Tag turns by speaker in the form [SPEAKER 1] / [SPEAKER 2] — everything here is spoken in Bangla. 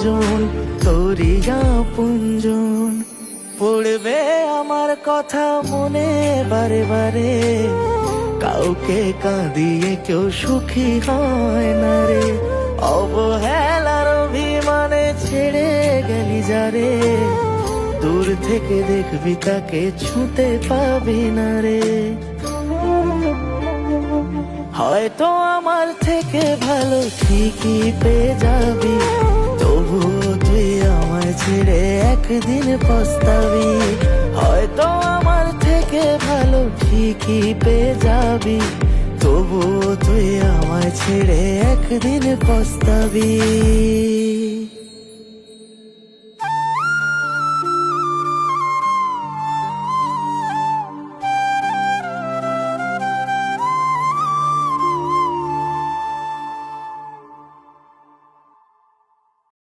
[SPEAKER 1] আপনজন, তোরই আপনজন। পড়বে আমার কথা মনে বারে বারে, কাউকে কাঁদিয়ে কেউ সুখী হয় না রে। অবহেলার অভিমানে ছেড়ে গেলি যারে, দূর থেকে দেখবি তাকে ছুঁতে পাবি না রে। হয়তো আমার থেকে ভালো ঠিকই পেয়ে যাবি, তবুও তুই আমায় ছেড়ে একদিন পস্তাবি। হয়তো আমার থেকে ভালো ঠিকই পেয়ে যাবি, তবুও তুই আমায় ছেড়ে একদিন পস্তাবি।